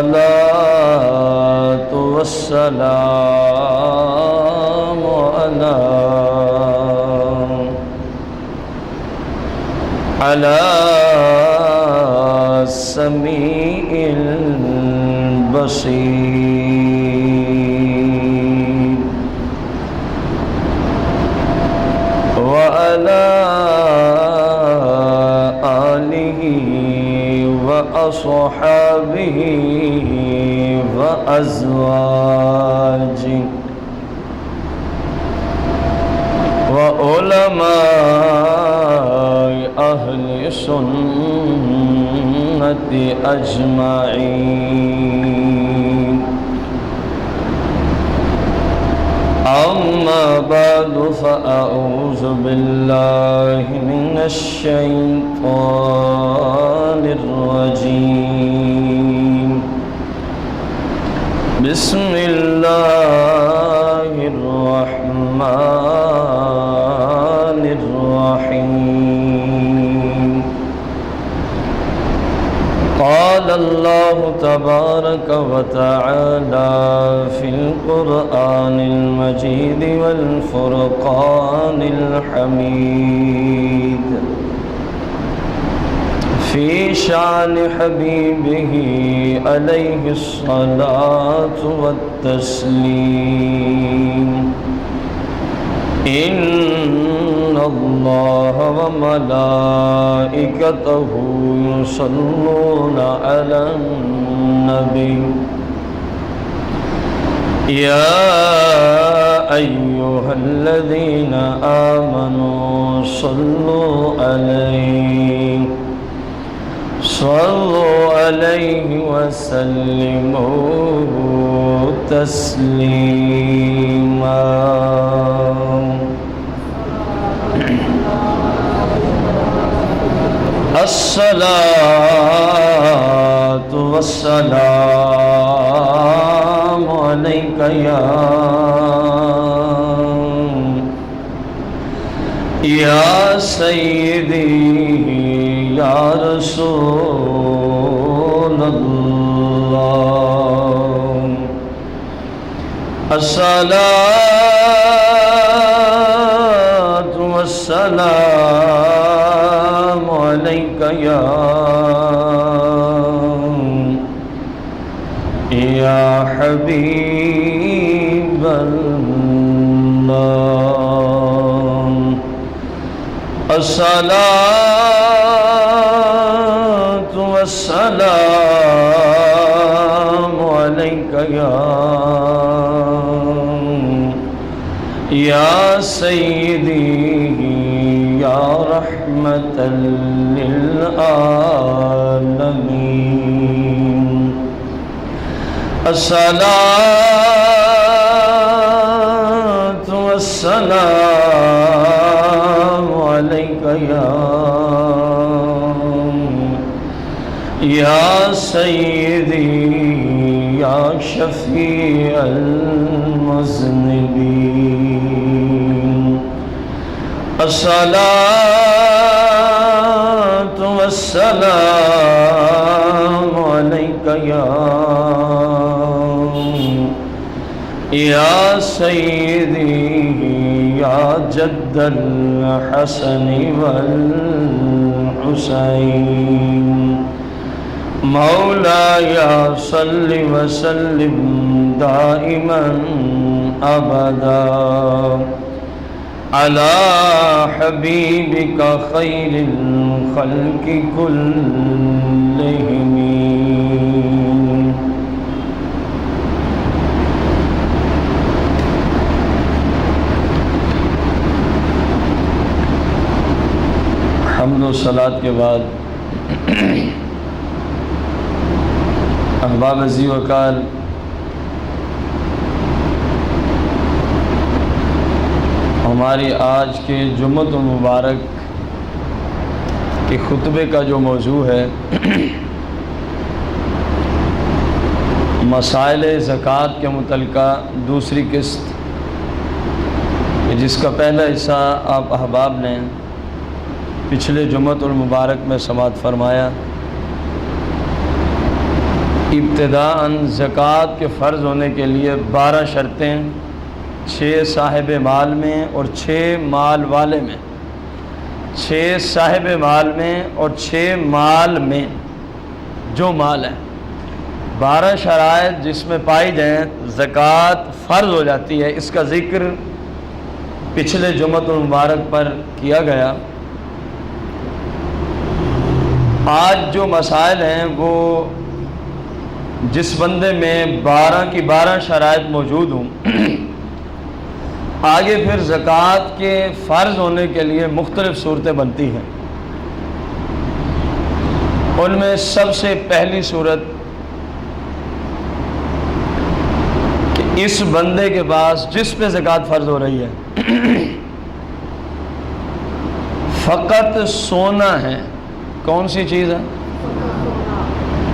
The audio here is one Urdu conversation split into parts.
الصلاة والسلام على السميع البصير وعلى آله وأصحابه وأزواجه وعلماء أهل السنة أجمعين. أما بعد فأعوذ بالله من الشيطان الرجيم. بسم الله الرحمن الرحيم. قال الله تبارك وتعالى في القرآن المجيد والفرقان الحميد في شأن حبيبه عليه الصلاة والتسليم. إن الله وملائكته يصلون على النبي يا أيها الذين آمنوا صلوا عليه وسلموا تسليما. الصلاة والسلام عليك يا سيدي يا رسول الله. الصلاة والسلام عليك يا حبيب الله. الصلاة والسلام عليك يا سيدي يا رحمة للعالمين. الصلاة والسلام عليك يا سيدي يا شفيع المذنبين. الصلاة والسلام عليك يا سيدي يا جد الحسن والحسين. مولاي صل وسلم دائما أبدا على حبيبك خير الخلق كلهم. حمد و صلاۃ کے بعد احباب عزیز وکال، ہماری آج کے جمعۃ المبارک کے خطبے کا جو موضوع ہے مسائل زکوٰۃ کے متعلقہ دوسری قسط، جس کا پہلا حصہ آپ احباب نے پچھلے جمعۃ المبارک میں سماعت فرمایا ابتداءً زکوٰۃ کے فرض ہونے کے لیے 12 شرطیں، 6 صاحب مال میں اور 6 مال والے میں، 6 صاحب مال میں اور 6 مال میں جو مال ہے، 12 شرائط جس میں پائی جائیں زکوٰۃ فرض ہو جاتی ہے۔ اس کا ذکر پچھلے جمعۃ المبارک پر کیا گیا۔ آج جو مسائل ہیں وہ جس بندے میں 12 کی 12 شرائط موجود ہوں، آگے پھر زکوٰۃ کے فرض ہونے کے لیے مختلف صورتیں بنتی ہیں۔ ان میں سب سے پہلی صورت کہ اس بندے کے پاس جس پہ زکوٰۃ فرض ہو رہی ہے فقط سونا ہے۔ کون سی چیز ہے؟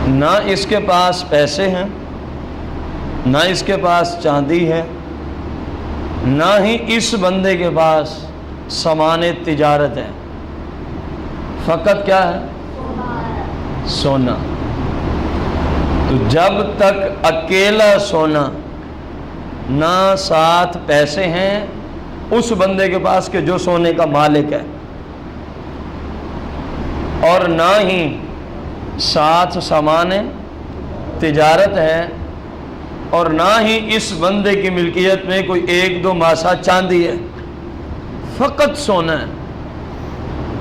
نہ اس کے پاس پیسے ہیں، نہ اس کے پاس چاندی ہے، نہ ہی اس بندے کے پاس سامان تجارت ہے، فقط کیا ہے؟ سونا۔ تو جب تک اکیلا سونا، نہ ساتھ پیسے ہیں اس بندے کے پاس کہ جو سونے کا مالک ہے، اور نہ ہی ساتھ سامان تجارت ہے، اور نہ ہی اس بندے کی ملکیت میں کوئی 1-2 ماسہ چاندی ہے، فقط سونا ہے،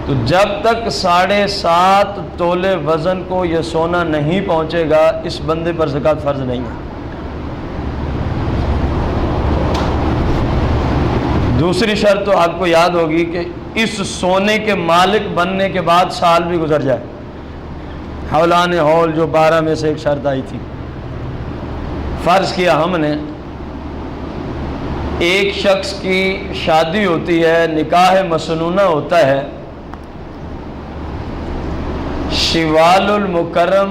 تو جب تک 7.5 تولے وزن کو یہ سونا نہیں پہنچے گا اس بندے پر زکوٰۃ فرض نہیں ہے۔ دوسری شرط تو آپ کو یاد ہوگی کہ اس سونے کے مالک بننے کے بعد سال بھی گزر جائے، حولان حول جو 12 میں سے ایک شرط آئی تھی۔ فرض کیا ہم نے ایک شخص کی شادی ہوتی ہے، نکاح مسنونہ ہوتا ہے شوال المکرم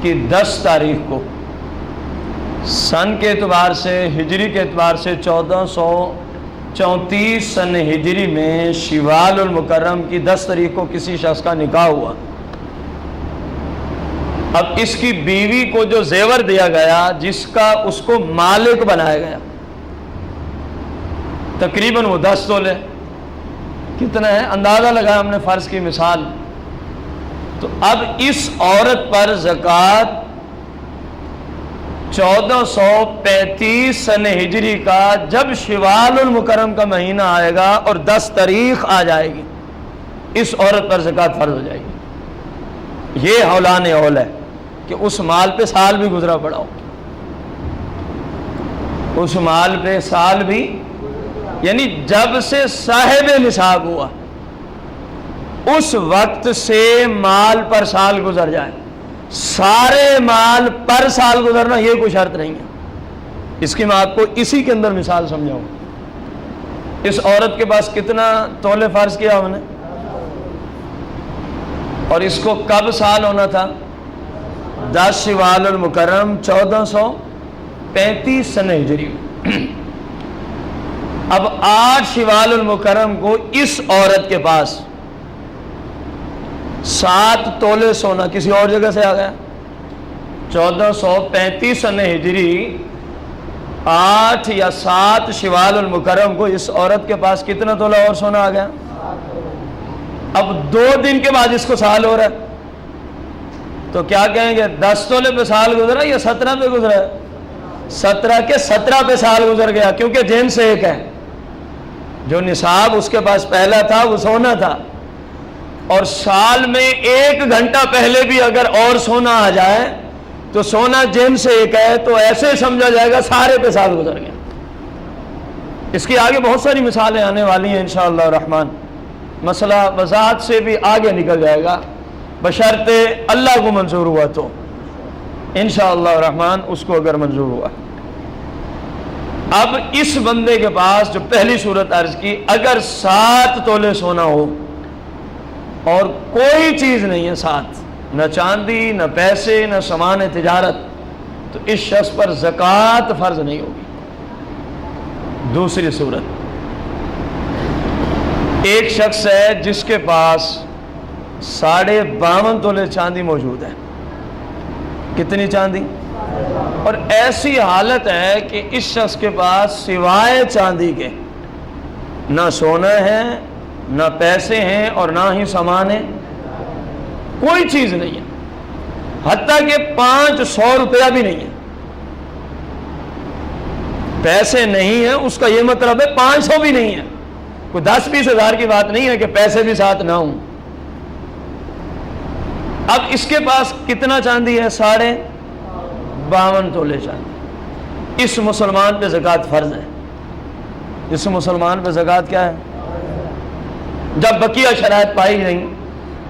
کی 10 تاریخ کو، سن کے اعتبار سے، ہجری کے اعتبار سے 1434 سن ہجری میں شوال المکرم کی 10 تاریخ کو کسی شخص کا نکاح ہوا۔ اب اس کی بیوی کو جو زیور دیا گیا، جس کا اس کو مالک بنایا گیا، تقریباً وہ 10 تولے، کتنا ہے اندازہ لگایا ہم نے فرض کی مثال۔ تو اب اس عورت پر زکوٰۃ 1435 سن ہجری کا جب شوال المکرم کا مہینہ آئے گا اور 10 تاریخ آ جائے گی، اس عورت پر زکوٰۃ فرض ہو جائے گی۔ یہ حولان حول ہے کہ اس مال پہ سال بھی گزرا پڑا ہو، اس مال پہ سال بھی، یعنی جب سے صاحب نصاب ہوا اس وقت سے مال پر سال گزر جائے۔ سارے مال پر سال گزرنا یہ کوئی شرط نہیں ہے، اس کی میں آپ کو اسی کے اندر مثال سمجھاؤں۔ اس عورت کے پاس کتنا تولے فرض کیا ہم نے، اور اس کو کب سال ہونا تھا؟ 10 شوال المکرم 1435 سن ہجری میں۔ اب 8 شوال المکرم کو اس عورت کے پاس 7 تولے سونا کسی اور جگہ سے آ گیا۔ 1435 سن ہجری 8 یا 7 شوال المکرم کو اس عورت کے پاس کتنا تولہ اور سونا آ گیا؟ اب 2 دن کے بعد اس کو سال ہو رہا ہے، تو کیا کہیں گے؟ 10 تولے پہ سال گزرا یا 17 پہ گزرا ہے؟ 17 کے 17 پہ سال گزر گیا، کیونکہ جنس ایک ہے۔ جو نصاب اس کے پاس پہلا تھا وہ سونا تھا، اور سال میں 1 گھنٹہ پہلے بھی اگر اور سونا آ جائے تو سونا جنس ایک ہے، تو ایسے سمجھا جائے گا سارے پہ سال گزر گیا۔ اس کی آگے بہت ساری مثالیں آنے والی ہیں انشاءاللہ الرحمن، مسئلہ وضاحت سے بھی آگے نکل جائے گا، بشرطِ اللہ کو منظور ہوا تو انشاءاللہ الرحمن، اس کو اگر منظور ہوا۔ اب اس بندے کے پاس جو پہلی صورت عرض کی، اگر 7 تولے سونا ہو اور کوئی چیز نہیں ہے ساتھ، نہ چاندی، نہ پیسے، نہ سامان تجارت، تو اس شخص پر زکوٰۃ فرض نہیں ہوگی۔ دوسری صورت، ایک شخص ہے جس کے پاس 52.5 تولے چاندی موجود ہے، کتنی چاندی؟ اور ایسی حالت ہے کہ اس شخص کے پاس سوائے چاندی کے نہ سونا ہے، نہ پیسے ہیں، اور نہ ہی سامان ہے، کوئی چیز نہیں ہے، حتیٰ کہ 500 روپیہ بھی نہیں ہے۔ پیسے نہیں ہیں اس کا یہ مطلب ہے 500 بھی نہیں ہے، کوئی 10-20 ہزار کی بات نہیں ہے کہ پیسے بھی ساتھ نہ ہوں۔ اب اس کے پاس کتنا چاندی ہے؟ 52.5 تولے چاندی۔ اس مسلمان پہ زکوٰۃ فرض ہے۔ اس مسلمان پہ زکوٰۃ کیا ہے؟ جب بقیہ شرائط پائی گئیں،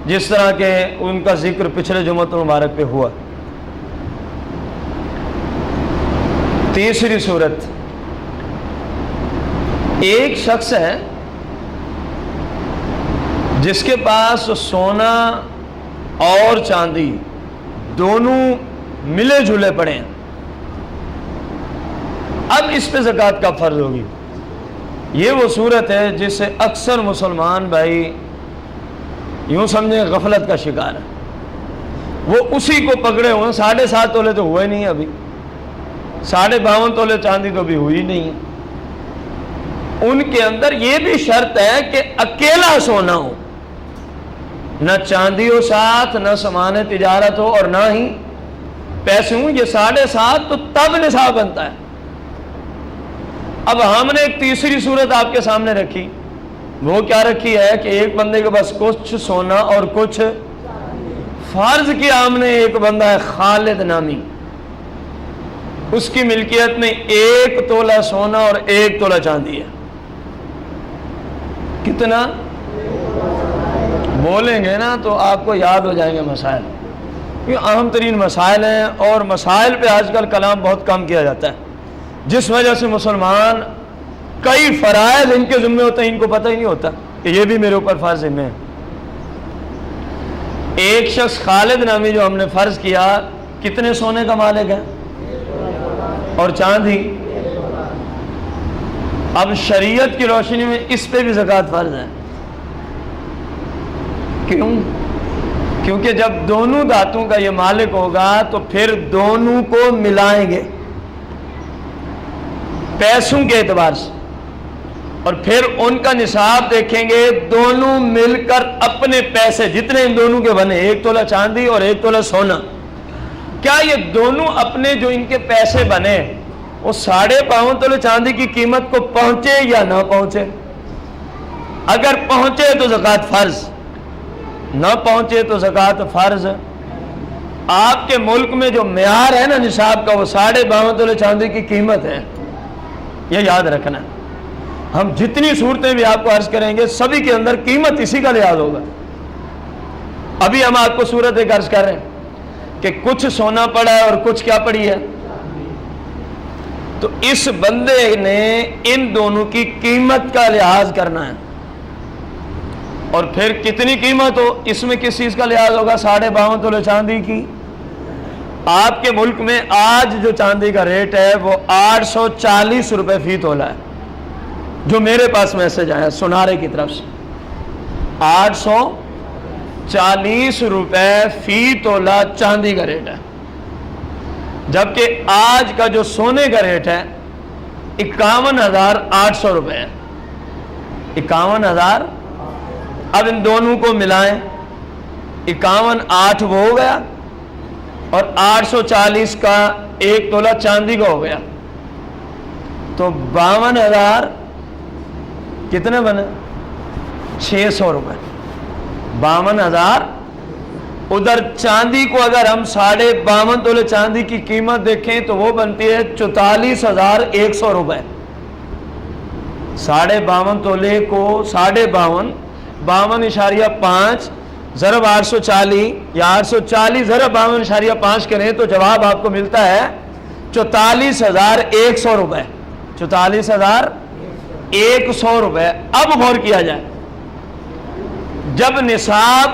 جس طرح کہ ان کا ذکر پچھلے جمعۃ المبارک پہ ہوا۔ تیسری صورت، ایک شخص ہے جس کے پاس سونا اور چاندی دونوں ملے جلے پڑے ہیں، اب اس پہ زکوٰۃ کب فرض ہوگی؟ یہ وہ صورت ہے جس سے اکثر مسلمان بھائی یوں سمجھیں غفلت کا شکار ہے۔ وہ اسی کو پکڑے ہوئے، 7.5 تولے تو ہوئے نہیں ابھی، 52.5 تولے چاندی تو ابھی ہوئی نہیں ہے۔ ان کے اندر یہ بھی شرط ہے کہ اکیلا سونا ہو، نہ چاندی ہو ساتھ، نہ سامان تجارت ہو، اور نہ ہی پیسے ہوں۔ یہ 7.5 تو تب نصاب بنتا ہے۔ اب ہم نے ایک تیسری صورت آپ کے سامنے رکھی، وہ کیا رکھی ہے کہ ایک بندے کے پاس کچھ سونا اور کچھ، فرض کیا ہم نے ایک بندہ ہے خالد نامی، اس کی ملکیت میں 1 تولہ سونا اور 1 تولہ چاندی ہے۔ کتنا بولیں گے نا تو آپ کو یاد ہو جائیں گے مسائل، یہ اہم ترین مسائل ہیں، اور مسائل پہ آج کل کلام بہت کم کیا جاتا ہے، جس وجہ سے مسلمان کئی فرائض ان کے ذمہ ہوتے ہیں، ان کو پتہ ہی نہیں ہوتا کہ یہ بھی میرے اوپر فرض ذمہ ہے۔ ایک شخص خالد نامی جو ہم نے فرض کیا، کتنے سونے کا مالک ہے اور چاندی؟ اب شریعت کی روشنی میں اس پہ بھی زکوٰۃ فرض ہے۔ کیوں؟ کیونکہ جب دونوں دھاتوں کا یہ مالک ہوگا تو پھر دونوں کو ملائیں گے پیسوں کے اعتبار سے، اور پھر ان کا نصاب دیکھیں گے، دونوں مل کر اپنے پیسے جتنے ان دونوں کے بنے، 1 تولہ چاندی اور 1 تولہ سونا، کیا یہ دونوں اپنے جو ان کے پیسے بنے وہ 52.5 تولے چاندی کی قیمت کو پہنچے یا نہ پہنچے؟ اگر پہنچے تو زکوٰۃ فرض، نہ پہنچے تو زکوٰۃ فرض۔ آپ کے ملک میں جو معیار ہے نا نصاب کا، وہ 52.5 تولے چاندی کی قیمت ہے، یہ یاد رکھنا۔ ہم جتنی صورتیں بھی آپ کو عرض کریں گے سبھی کے اندر قیمت اسی کا لحاظ ہوگا۔ ابھی ہم آپ کو صورت ایک عرض کر رہے ہیں کہ کچھ سونا پڑا ہے اور کچھ کیا پڑی ہے، تو اس بندے نے ان دونوں کی قیمت کا لحاظ کرنا ہے، اور پھر کتنی قیمت ہو اس میں کس چیز کا لحاظ ہوگا؟ 52.5 تولے چاندی کی۔ آپ کے ملک میں آج جو چاندی کا ریٹ ہے وہ 840 روپے فی تولہ ہے، جو میرے پاس میسج آیا سنارے کی طرف سے، 840 روپے فی تولہ چاندی کا ریٹ ہے، جبکہ آج کا جو سونے کا ریٹ ہے 51,800 روپے ہے۔ 51,000، اب ان دونوں کو ملائیں، 51,800 وہ ہو گیا، اور 840 کا 1 تولہ چاندی کا ہو گیا، تو 52,000 کتنے بنے؟ 600 روپے۔ 52,000 ادھر چاندی کو اگر ہم 52.5 تولے چاندی کی قیمت دیکھیں تو وہ بنتی ہے 44,100 روپے۔ 52.5 تولے کو 52.5 ضرب 840 یا 840 ضرب 52.5 کریں تو جواب آپ کو ملتا ہے 44,100 روپے۔ 44,100 روپے۔ اب غور کیا جائے، جب نصاب